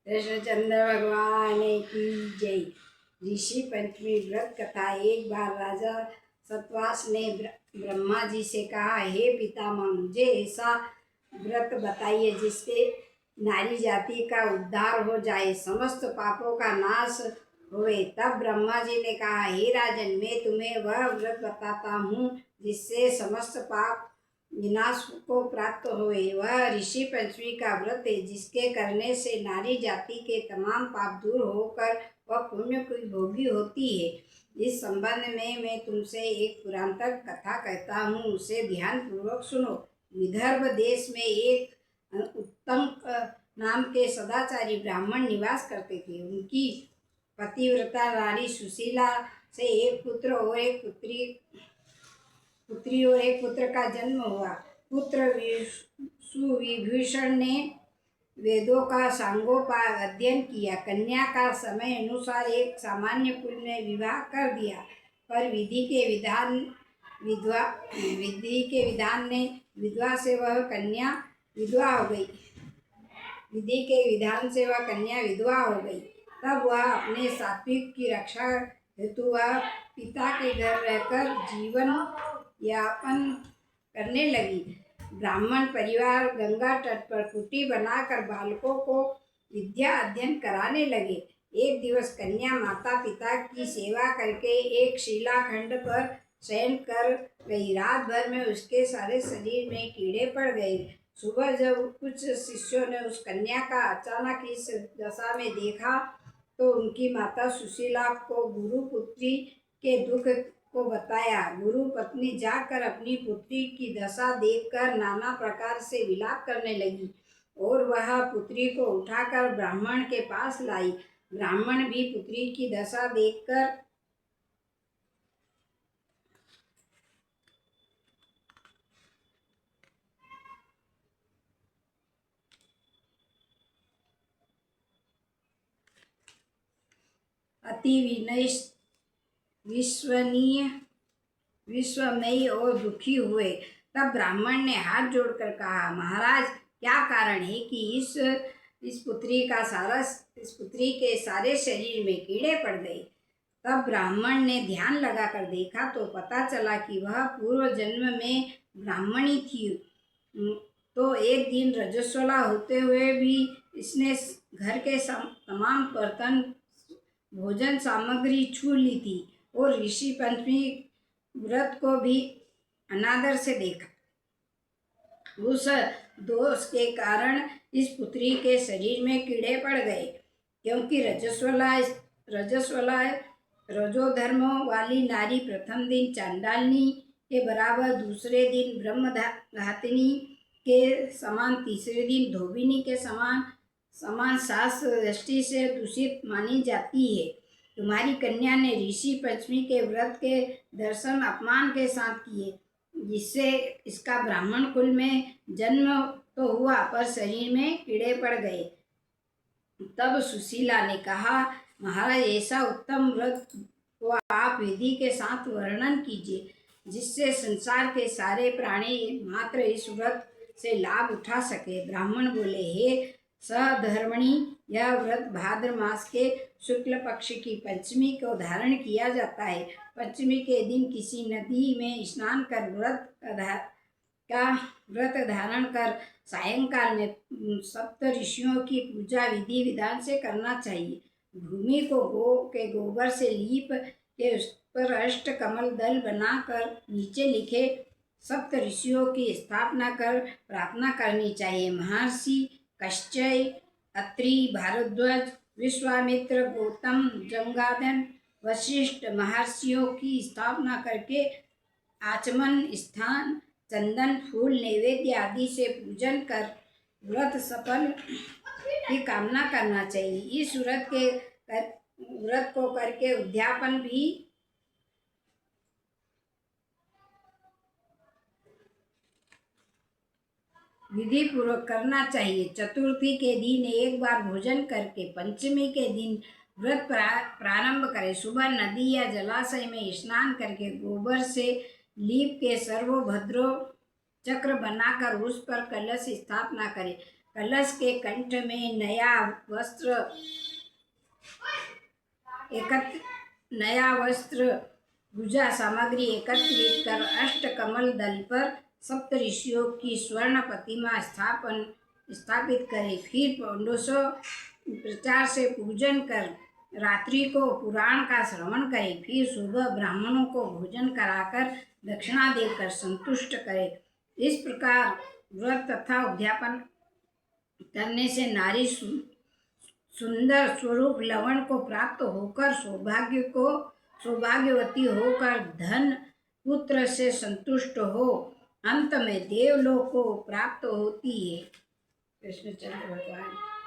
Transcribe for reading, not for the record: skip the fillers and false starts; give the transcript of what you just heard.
कृष्णचंद्र भगवान की जय। ऋषि पंचमी व्रत कथा। एक बार राजा सतवास ने ब्रह्मा जी से कहा, हे पितामह, मुझे ऐसा व्रत बताइए जिससे नारी जाति का उद्धार हो जाए, समस्त पापों का नाश होए। तब ब्रह्मा जी ने कहा, हे राजन, मैं तुम्हें वह व्रत बताता हूँ जिससे समस्त पाप विनाश को प्राप्त हुए। वह ऋषि पंचमी का व्रत है, जिसके करने से नारी जाति के तमाम पाप दूर होकर वह पुण्य की भोगी होती है। इस संबंध में मैं तुमसे एक पुरातन कथा कहता हूँ, उसे ध्यान पूर्वक सुनो। विदर्भ देश में एक उत्तम नाम के सदाचारी ब्राह्मण निवास करते थे। उनकी पतिव्रता रानी सुशीला से एक पुत्र और एक पुत्री और एक पुत्र का जन्म हुआ। पुत्र सुविभीषण ने वेदों का सांगोपांग अध्ययन किया। कन्या का समय अनुसार एक सामान्य कुल में विवाह कर दिया, पर विधि के विधान ने विधवा से वह कन्या विधवा हो गई। विधि के विधान से वह कन्या विधवा हो गई। तब वह अपने सात्विक की रक्षा हेतु वह पिता के घर रहकर जीवन यापन करने लगी। ब्राह्मण परिवार गंगा तट पर कुटी बनाकर बालकों को विद्या अध्ययन कराने लगे। एक दिवस कन्या माता पिता की सेवा करके एक शिलाखंड पर शयन कर गई। रात भर में उसके सारे शरीर में कीड़े पड़ गए। सुबह जब कुछ शिष्यों ने उस कन्या का अचानक इस दशा में देखा तो उनकी माता सुशीला को गुरु पुत्री के दुख को बताया। गुरु पत्नी जाकर अपनी पुत्री की दशा देखकर नाना प्रकार से विलाप करने लगी और वह पुत्री को उठाकर ब्राह्मण के पास लाई। ब्राह्मण भी पुत्री की दशा देखकर अति विस्मयी और दुखी हुए। तब ब्राह्मण ने हाथ जोड़कर कहा, महाराज, क्या कारण है कि इस पुत्री के सारे शरीर में कीड़े पड़ गए। तब ब्राह्मण ने ध्यान लगाकर देखा तो पता चला कि वह पूर्व जन्म में ब्राह्मणी थी। तो एक दिन रजस्वला होते हुए भी इसने घर के तमाम बर्तन भोजन सामग्री छू ली थी और ऋषि पंचमी व्रत को भी अनादर से देखा। उस दोष के कारण इस पुत्री के शरीर में कीड़े पड़ गए, क्योंकि रजोधर्म वाली नारी प्रथम दिन चांडालनी के बराबर, दूसरे दिन ब्रह्मघातिनी के समान, तीसरे दिन धोबिनी के समान शास्त्र दृष्टि से दूषित मानी जाती है। तुम्हारी कन्या ने ऋषि पंचमी के व्रत के दर्शन अपमान के साथ किए, जिससे इसका ब्राह्मण कुल में जन्म तो हुआ पर शरीर में कीड़े पड़ गए। तब सुशीला ने कहा, महाराज, ऐसा उत्तम व्रत को आप विधि के साथ वर्णन कीजिए, जिससे संसार के सारे प्राणी मात्र इस व्रत से लाभ उठा सके। ब्राह्मण बोले, हे सहधर्मिणी, यह व्रत भाद्र मास के शुक्ल पक्ष की पंचमी को धारण किया जाता है। पंचमी के दिन किसी नदी में स्नान कर व्रत धारण कर सायंकाल में सप्त ऋषियों की पूजा विधि विधान से करना चाहिए। भूमि को गोबर से लीप के उस पर अष्ट कमल दल बनाकर नीचे लिखे सप्त ऋषियों की स्थापना कर प्रार्थना करनी चाहिए। महर्षि कश्यप, अत्रि, भारद्वाज, विश्वामित्र, गौतम, जमदग्नि, वशिष्ठ महर्षियों की स्थापना करके आचमन स्थान, चंदन, फूल, नैवेद्य आदि से पूजन कर व्रत सफल की कामना करना चाहिए। इस व्रत को करके उद्यापन भी विधि पूर्वक करना चाहिए। चतुर्थी के दिन एक बार भोजन करके पंचमी के दिन व्रत प्रारंभ करें। सुबह नदी या जलाशय में स्नान करके गोबर से लीप के सर्वभद्रो चक्र बनाकर उस पर कलश स्थापना करें। कलश के कंठ में नया वस्त्र पूजा सामग्री एकत्रित कर अष्टकमल दल पर सप्त ऋषियों की स्वर्ण प्रतिमा स्थापित करे। फिर 1500 प्रचार से पूजन कर रात्रि को पुराण का श्रवण करे। फिर सुबह ब्राह्मणों को भोजन कराकर दक्षिणा देकर संतुष्ट करे। इस प्रकार व्रत तथा उद्यापन करने से नारी सुंदर स्वरूप लवण को प्राप्त होकर सौभाग्यवती होकर धन पुत्र से संतुष्ट हो अंत में देवलोक को प्राप्त होती है। कृष्णचंद्र भगवान।